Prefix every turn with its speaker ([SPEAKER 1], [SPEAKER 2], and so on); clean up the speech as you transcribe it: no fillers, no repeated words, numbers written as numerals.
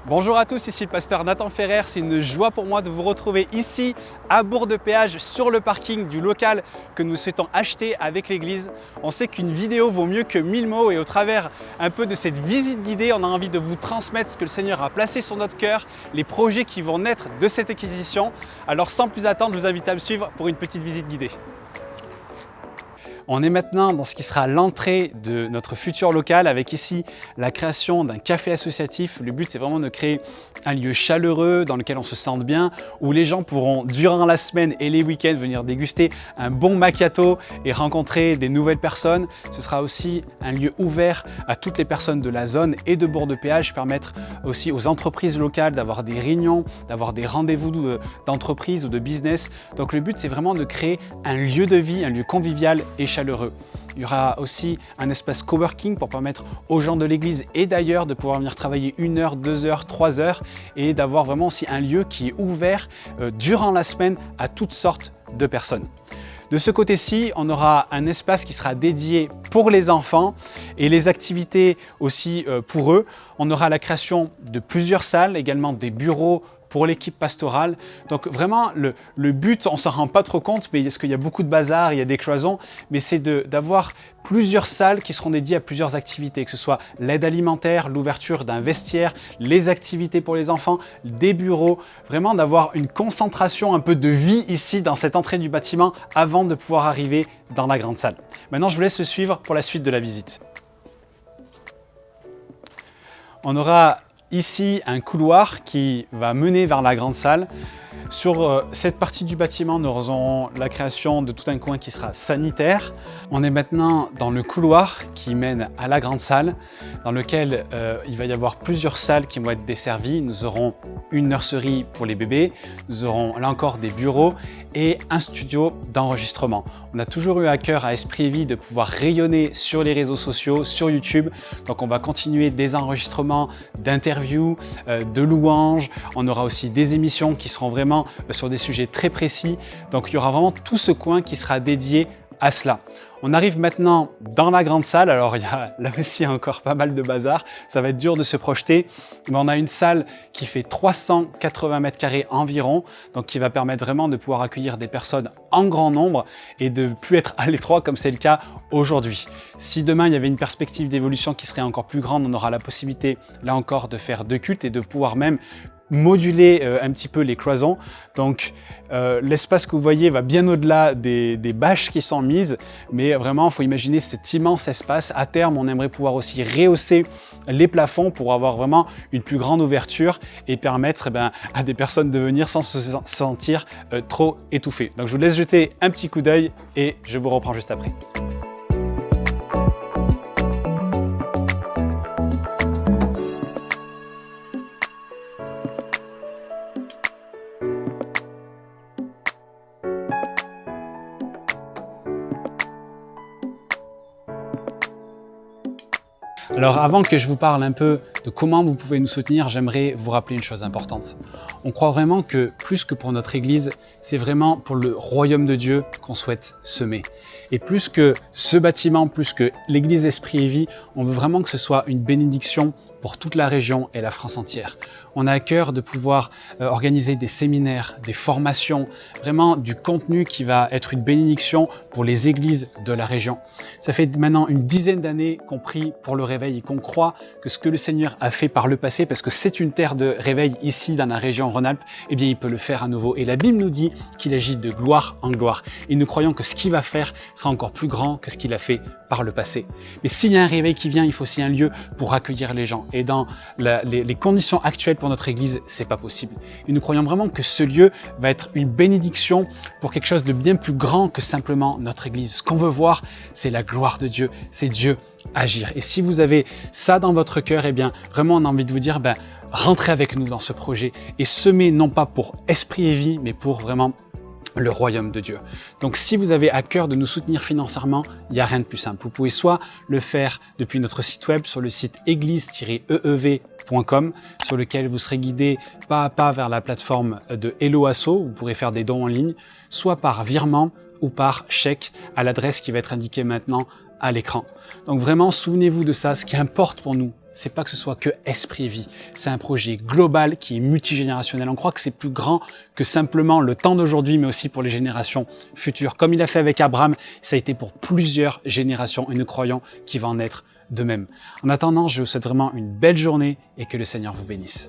[SPEAKER 1] Bonjour à tous, ici le pasteur Nathan Ferrer. C'est une joie pour moi de vous retrouver ici à Bourg-de-Péage sur le parking du local que nous souhaitons acheter avec l'église. On sait qu'une vidéo vaut mieux que 1000 mots et au travers un peu de cette visite guidée, on a envie de vous transmettre ce que le Seigneur a placé sur notre cœur, les projets qui vont naître de cette acquisition. Alors sans plus attendre, je vous invite à me suivre pour une petite visite guidée. On est maintenant dans ce qui sera l'entrée de notre futur local avec ici la création d'un café associatif. Le but c'est vraiment de créer un lieu chaleureux dans lequel on se sente bien, où les gens pourront durant la semaine et les week-ends venir déguster un bon macchiato et rencontrer des nouvelles personnes. Ce sera aussi un lieu ouvert à toutes les personnes de la zone et de Bourg-de-Péage, permettre aussi aux entreprises locales d'avoir des réunions, d'avoir des rendez-vous d'entreprise ou de business. Donc le but c'est vraiment de créer un lieu de vie, un lieu convivial et chaleureux. Il y aura aussi un espace coworking pour permettre aux gens de l'église et d'ailleurs de pouvoir venir travailler 1 heure, 2 heures, 3 heures et d'avoir vraiment aussi un lieu qui est ouvert durant la semaine à toutes sortes de personnes. De ce côté-ci, on aura un espace qui sera dédié pour les enfants et les activités aussi pour eux. On aura la création de plusieurs salles, également des bureaux pour l'équipe pastorale. Donc vraiment, le but, on ne s'en rend pas trop compte, mais parce qu'il y a beaucoup de bazar, il y a des cloisons, mais c'est d'avoir plusieurs salles qui seront dédiées à plusieurs activités, que ce soit l'aide alimentaire, l'ouverture d'un vestiaire, les activités pour les enfants, des bureaux, vraiment d'avoir une concentration un peu de vie ici dans cette entrée du bâtiment avant de pouvoir arriver dans la grande salle. Maintenant, je vous laisse suivre pour la suite de la visite. On aura ici un couloir qui va mener vers la grande salle. Sur cette partie du bâtiment, nous aurons la création de tout un coin qui sera sanitaire. On est maintenant dans le couloir qui mène à la grande salle, dans lequel il va y avoir plusieurs salles qui vont être desservies. Nous aurons une nurserie pour les bébés, nous aurons là encore des bureaux et un studio d'enregistrement. On a toujours eu à cœur à Esprit et Vie de pouvoir rayonner sur les réseaux sociaux, sur YouTube. Donc on va continuer des enregistrements, d'interviews, de louanges. On aura aussi des émissions qui seront vraiment sur des sujets très précis. Donc il y aura vraiment tout ce coin qui sera dédié à cela. On arrive maintenant dans la grande salle. Alors il y a là aussi encore pas mal de bazar. Ça va être dur de se projeter. Mais on a une salle qui fait 380 mètres carrés environ. Donc qui va permettre vraiment de pouvoir accueillir des personnes en grand nombre et de ne plus être à l'étroit comme c'est le cas aujourd'hui. Si demain il y avait une perspective d'évolution qui serait encore plus grande, on aura la possibilité là encore de faire 2 cultes et de pouvoir même moduler un petit peu les cloisons. Donc l'espace que vous voyez va bien au-delà des bâches qui sont mises, mais vraiment il faut imaginer cet immense espace. À terme, on aimerait pouvoir aussi rehausser les plafonds pour avoir vraiment une plus grande ouverture et permettre à des personnes de venir sans se sentir trop étouffées. Donc je vous laisse jeter un petit coup d'œil et je vous reprends juste après. Alors avant que je vous parle un peu de comment vous pouvez nous soutenir, j'aimerais vous rappeler une chose importante. On croit vraiment que plus que pour notre Église, c'est vraiment pour le royaume de Dieu qu'on souhaite semer. Et plus que ce bâtiment, plus que l'Église Esprit et Vie, on veut vraiment que ce soit une bénédiction pour toute la région et la France entière. On a à cœur de pouvoir organiser des séminaires, des formations, vraiment du contenu qui va être une bénédiction pour les églises de la région. Ça fait maintenant une dizaine d'années qu'on prie pour le réveil et qu'on croit que ce que le Seigneur a fait par le passé, parce que c'est une terre de réveil ici dans la région Rhône-Alpes, eh bien il peut le faire à nouveau. Et la Bible nous dit qu'il agit de gloire en gloire. Et nous croyons que ce qu'il va faire sera encore plus grand que ce qu'il a fait par le passé. Mais s'il y a un réveil qui vient, il faut aussi un lieu pour accueillir les gens. Et dans les conditions actuelles pour notre Église, c'est pas possible. Et nous croyons vraiment que ce lieu va être une bénédiction pour quelque chose de bien plus grand que simplement notre Église. Ce qu'on veut voir, c'est la gloire de Dieu, c'est Dieu agir. Et si vous avez ça dans votre cœur, eh bien vraiment on a envie de vous dire, rentrez avec nous dans ce projet et semez non pas pour Esprit et Vie, mais pour vraiment le royaume de Dieu. Donc si vous avez à cœur de nous soutenir financièrement, il n'y a rien de plus simple. Vous pouvez soit le faire depuis notre site web sur le site église-eev.com sur lequel vous serez guidé pas à pas vers la plateforme de Hello Asso, vous pourrez faire des dons en ligne, soit par virement ou par chèque à l'adresse qui va être indiquée maintenant à l'écran. Donc vraiment, souvenez-vous de ça. Ce qui importe pour nous, c'est pas que ce soit que Esprit Vie, c'est un projet global qui est multigénérationnel. On croit que c'est plus grand que simplement le temps d'aujourd'hui, mais aussi pour les générations futures. Comme il a fait avec Abraham, ça a été pour plusieurs générations et nous croyons qu'il va en être de même. En attendant, je vous souhaite vraiment une belle journée et que le Seigneur vous bénisse.